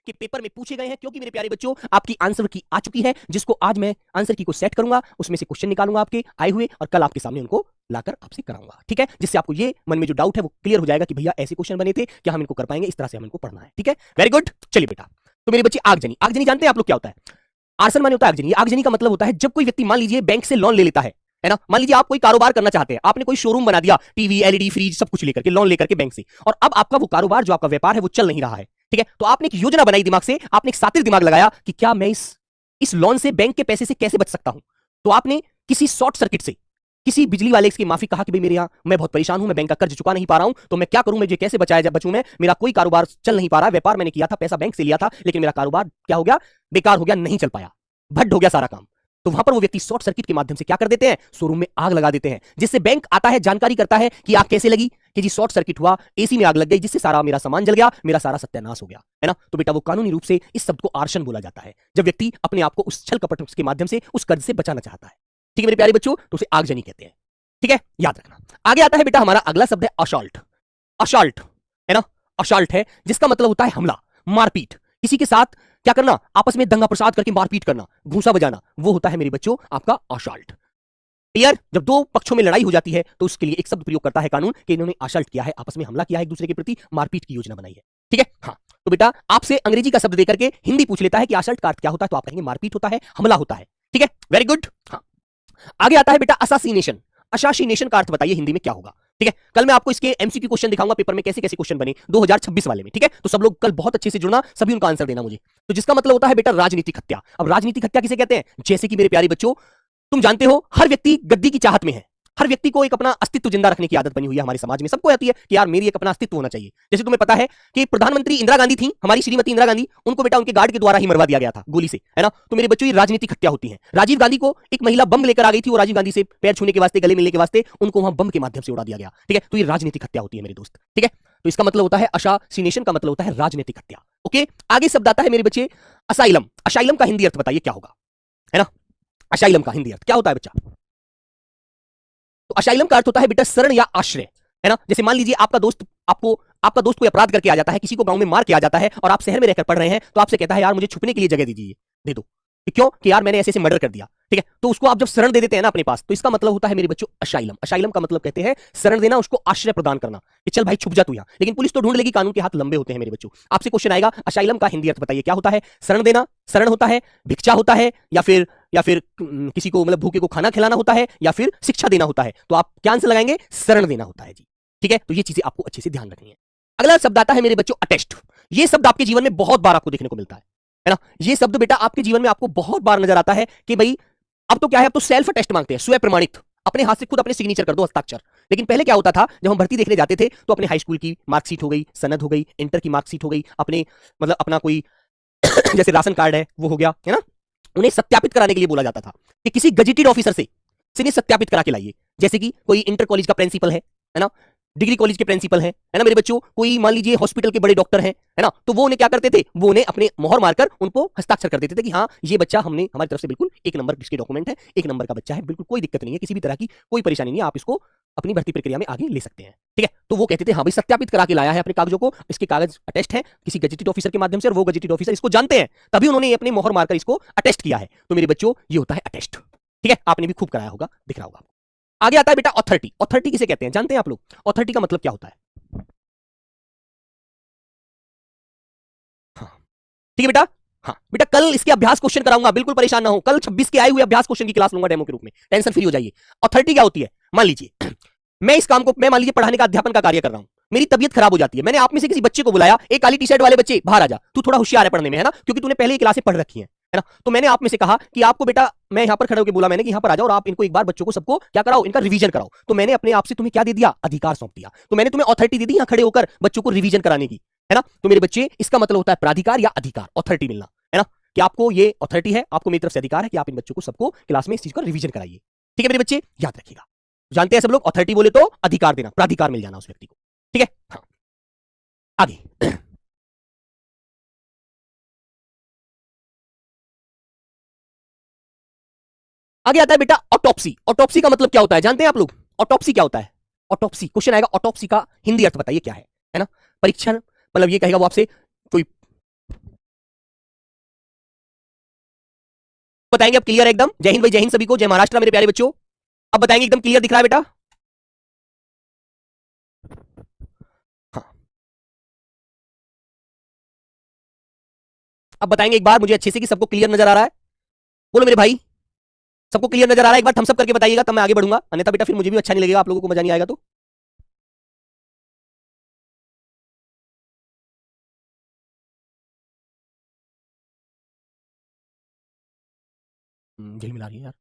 कि पेपर में पूछे गए हैं, क्योंकि मेरे प्यारे बच्चों आपकी आंसर की आ चुकी है, जिसको आज मैं आंसर की को सेट करूंगा, उसमें से क्वेश्चन निकालूंगा आपके आए हुए और कल आपके सामने उनको लाकर आपसे कराऊंगा। ठीक है, जिससे आपको ये मन में जो डाउट है वो क्लियर हो जाएगा कि भैया ऐसे क्वेश्चन बने थे, क्या हम इनको कर पाएंगे, इस तरह से हम इनको पढ़ना है। ठीक है, वेरी गुड। चलिए बेटा, तो मेरे बच्चे आगजनी, आगजनी जानते हैं आप लोग क्या होता है? आर्सन माने होता है आगजनी। आगजनी का मतलब होता है जब कोई व्यक्ति मान लीजिए बैंक से लोन ले लेता है ना, मान लीजिए आप कोई कारोबार करना चाहते हैं, आपने कोई शोरूम बना दिया, टीवी एलईडी फ्रिज सब कुछ लेकर के, लोन लेकर के बैंक से, और अब आपका वो कारोबार जो आपका व्यापार है वो चल नहीं रहा है। ठीक है, तो आपने एक योजना बनाई दिमाग से, आपने एक सातिर दिमाग लगाया कि क्या मैं इस लोन से, बैंक के पैसे से कैसे बच सकता हूं। तो आपने किसी शॉर्ट सर्किट से किसी बिजली वाले की माफी कहा कि भाई मेरे यहाँ मैं बहुत परेशान हूं, मैं बैंक का कर्ज चुका नहीं पा रहा हूं, तो मैं क्या करूं, मुझे कैसे बचाया जाए, बचूं मैं, मेरा कोई कारोबार चल नहीं पा रहा, व्यापार मैंने किया था, पैसा बैंक से लिया था, लेकिन मेरा कारोबार क्या हो गया, बेकार हो गया, नहीं चल पाया, भड्ड हो गया सारा काम। तो वहां पर वो व्यक्ति शॉर्ट सर्किट के माध्यम से क्या कर देते हैं, शोरूम में आग लगा देते हैं, जिससे बैंक आता है, जानकारी करता है कि आग कैसे लगी, कि जी शॉर्ट सर्किट हुआ, एसी में आग लग गई, जिससे सारा मेरा सामान जल गया, मेरा सारा सत्यानाश हो गया, है ना। तो बेटा वो कानूनी रूप से इस शब्द को आर्सन बोला जाता है, जब व्यक्ति अपने आप को उस छल कपट के माध्यम से उस कर्ज से बचाना चाहता है। ठीक है मेरे प्यारे बच्चों, तो उसे आगजनी कहते हैं। ठीक है, याद रखना। आगे आता है बेटा हमारा अगला शब्द है अशाल्ट। अशाल्ट है ना, अशाल्ट है जिसका मतलब होता है हमला, मारपीट, किसी के साथ क्या करना, आपस में दंगा प्रसाद करके मारपीट करना, घूंसा बजाना, वो होता है मेरे बच्चों आपका अशाल्ट। क्लियर? जब दो पक्षों में लड़ाई हो जाती है तो उसके लिए एक शब्द प्रयोग करता है कानून कि इन्होंने अशाल्ट किया है, आपस में हमला किया है, एक दूसरे के प्रति मारपीट की योजना बनाई है। ठीक है, हाँ। तो बेटा आपसे अंग्रेजी का शब्द देकर के हिंदी पूछ लेता है कि अशाल्ट का अर्थ क्या होता है, तो आप कहेंगे मारपीट होता है, हमला होता है। ठीक है, वेरी गुड। हाँ, आगे आता है बेटा असासिनेशन। असासिनेशन का अर्थ बताइए हिंदी में क्या होगा। ठीक है, कल मैं आपको इसके एमसीक्यू क्वेश्चन दिखाऊंगा, पेपर में कैसे कैसे क्वेश्चन बने 2026 वाले में। ठीक है, तो सब लोग कल बहुत अच्छे से जुड़ना, सभी उनका आंसर देना मुझे। तो जिसका मतलब होता है बेटा राजनीतिक हत्या। अब राजनीतिक हत्या किसे कहते हैं? जैसे कि मेरे प्यारे बच्चों तुम जानते हो हर व्यक्ति गद्दी की चाहत में है, हर व्यक्ति को एक अपना अस्तित्व जिंदा रखने की आदत बनी हुई है हमारे समाज में, सबको आती है कि यार मेरी एक अपना अस्तित्व होना चाहिए। जैसे तुम्हें पता है कि प्रधानमंत्री इंदिरा गांधी थी, हमारी श्रीमती इंदिरा गांधी, उनको बेटा उनके गार्ड के द्वारा ही मरवा दिया गया था गोली से, है ना। तो मेरे बच्चों ये राजनीतिक हत्या होती है। राजीव गांधी को एक महिला बम लेकर आ गई थी, वो राजीव गांधी से पैर छूने के वास्ते, गले मिलने के वास्ते उनको वहां बम के माध्यम से उड़ा दिया गया। ठीक है, तो ये राजनीतिक हत्या होती है मेरे दोस्त। ठीक है, तो इसका मतलब होता है असासिनेशन का मतलब होता है राजनीतिक हत्या। ओके, आगे शब्द आता है मेरे बच्चे असाइलम। असाइलम का हिंदी अर्थ बताइए क्या होगा, है ना। असाइलम का हिंदी अर्थ क्या होता है बच्चा? तो असाइलम का अर्थ होता है बेटा शरण या आश्रय, है ना। जैसे मान लीजिए आपका दोस्त कोई अपराध करके आ जाता है, किसी को गांव में मार के आ जाता है और आप शहर में रहकर पढ़ रहे हैं, तो आपसे कहता है यार मुझे छुपने के लिए जगह दीजिए, दे दो। क्यों? कि यार मैंने ऐसे ऐसे मर्डर कर दिया। ठीक है, तो उसको आप जब शरण दे देते हैं ना अपने पास, तो इसका मतलब होता है मेरे बच्चों असाइलम। असाइलम का मतलब कहते हैं शरण देना, उसको आश्रय प्रदान करना कि चल भाई छुप जा तू यहाँ, लेकिन पुलिस तो ढूंढ लेगी, कानून के हाथ लंबे होते हैं मेरे बच्चों। आपसे क्वेश्चन आएगा असाइलम का हिंदी अर्थ बताइए क्या होता है? शरण देना, शरण होता है, भिक्षा होता है, या फिर किसी को मतलब भूखे को खाना खिलाना होता है, या फिर शिक्षा देना होता है। तो आप क्या आंसर लगाएंगे? शरण देना होता है जी। ठीक है, तो ये चीजें आपको अच्छे से ध्यान रखनी है। अगला शब्द आता है मेरे बच्चों अटेस्ट। ये शब्द आपके जीवन में बहुत बार आपको देखने को मिलता है ना। ये शब्द बेटा आपके जीवन में आपको बहुत बार नजर आता है कि भाई अब तो क्या है, अब तो सेल्फ टेस्ट मांगते हैं, स्वयं प्रमाणित, अपने हाथ से खुद अपने सिग्नेचर कर दो, हस्ताक्षर। लेकिन पहले क्या होता था, जब हम भर्ती देखने जाते थे तो अपने हाई स्कूल की मार्कशीट हो गई, सनद हो गई, इंटर की मार्कशीट हो गई, अपने मतलब अपना कोई जैसे राशन कार्ड है वो हो गया, है ना, उन्हें सत्यापित कराने के लिए बोला जाता था कि किसी गजेटेड ऑफिसर से इन्हें सत्यापित करा के लाइए। जैसे कि कोई इंटर कॉलेज का प्रिंसिपल है ना, डिग्री कॉलेज के प्रिंसिपल है ना मेरे बच्चों, कोई मान लीजिए हॉस्पिटल के बड़े डॉक्टर हैं, है ना, तो वो उन्हें क्या करते थे, वो उन्हें अपने मोहर मारकर उनको हस्ताक्षर कर देते थे कि हाँ ये बच्चा हमने हमारी तरफ से बिल्कुल एक नंबर इसके डॉक्यूमेंट है, एक नंबर का बच्चा है, बिल्कुल कोई दिक्कत नहीं है, किसी भी तरह की कोई परेशानी नहीं है, आप इसको अपनी भर्ती प्रक्रिया में आगे ले सकते हैं। ठीक है, तो वो कहते थे हाँ भाई सत्यापित करा के लाया है अपने कागजों को, इसके कागज अटेस्ट है किसी गजेटेड ऑफिसर के माध्यम से, और वो गजेटेड ऑफिसर इसको जानते हैं, तभी उन्होंने अपने मोहर मारकर इसको अटेस्ट किया है। तो मेरे बच्चों ये होता है अटेस्ट। ठीक है, आपने भी खूब कराया होगा, दिख रहा होगा आपको। आगे आता है बेटा अथॉरिटी। अथॉरिटी किसे कहते हैं जानते हैं आप लोग? अथॉरिटी का मतलब क्या होता है? हाँ, ठीक है बेटा। हाँ बेटा, कल इसके अभ्यास क्वेश्चन कराऊंगा, बिल्कुल परेशान ना हो, कल 26 के आए हुए अभ्यास क्वेश्चन की क्लास लूंगा डेमो के रूप में, टेंशन फ्री हो जाइए। अथॉरिटी क्या होती है? मान लीजिए मैं इस काम को, मैं मान लीजिए पढ़ाने का, अध्यापन का कार्य कर रहा हूं, मेरी तबियत खराब हो जाती है, मैंने आप में से किसी बच्चे को बुलाया, एक काली टी शर्ट वाले बच्चे बाहर आ जा, तू थोड़ा होशियार है पढ़ने में, है ना, क्योंकि तूने पहले ही क्लासें पढ़ रखी है ना। तो मैंने आप में से कहा कि आपको बेटा, मैं यहां पर खड़े होकर बोला मैंने कि यहां पर आ जाओ और आप इनको एक बार बच्चों को सबको क्या कराओ, इनका रिवीजन कराओ। तो मैंने अपने आप से तुम्हें क्या दे दिया? अधिकार सौंप दिया। तो मैंने तुम्हें अथॉरिटी दे दी यहां खड़े होकर बच्चों को रिवीजन कराने की, है ना। तो मेरे बच्चे इसका मतलब होता है प्राधिकार या अधिकार, अथॉरिटी मिलना, है ना, कि आपको ये अथॉरिटी है, आपको मेरी तरफ से अधिकार है कि आप इन बच्चों को सबको क्लास में इस चीज का रिवीजन कराइए। ठीक है मेरे बच्चे, याद रखिएगा। जानते हैं सब लोग, अथॉरिटी बोले तो अधिकार देना, प्राधिकार मिल जाना उस व्यक्ति को। ठीक है, हाँ आगे आगे आता है बेटा ऑटोप्सी। ऑटोप्सी का मतलब क्या होता है जानते हैं आप लोग? ऑटोप्सी क्या होता है? ऑटोप्सी क्वेश्चन आएगा, ऑटोप्सी का हिंदी अर्थ बताइए क्या है ना। परीक्षण मतलब ये कहेगा वो आपसे, कोई बताएंगे अब क्लियर है एकदम। जय हिंद भाई, जय हिंद सभी को, जय महाराष्ट्र मेरे प्यारे बच्चों। अब बताएंगे एकदम क्लियर दिख रहा है बेटा? हाँ, अब बताएंगे एक बार मुझे अच्छे से कि सबको क्लियर नजर आ रहा है? बोलो मेरे भाई, सबको क्लियर नजर आ रहा है? एक बार थम्स अप करके बताइएगा, तब मैं आगे बढ़ूंगा, अन्यथा बेटा फिर मुझे भी अच्छा नहीं लगेगा, आप लोगों को मजा नहीं आएगा तो। झिलमिला रही है यार।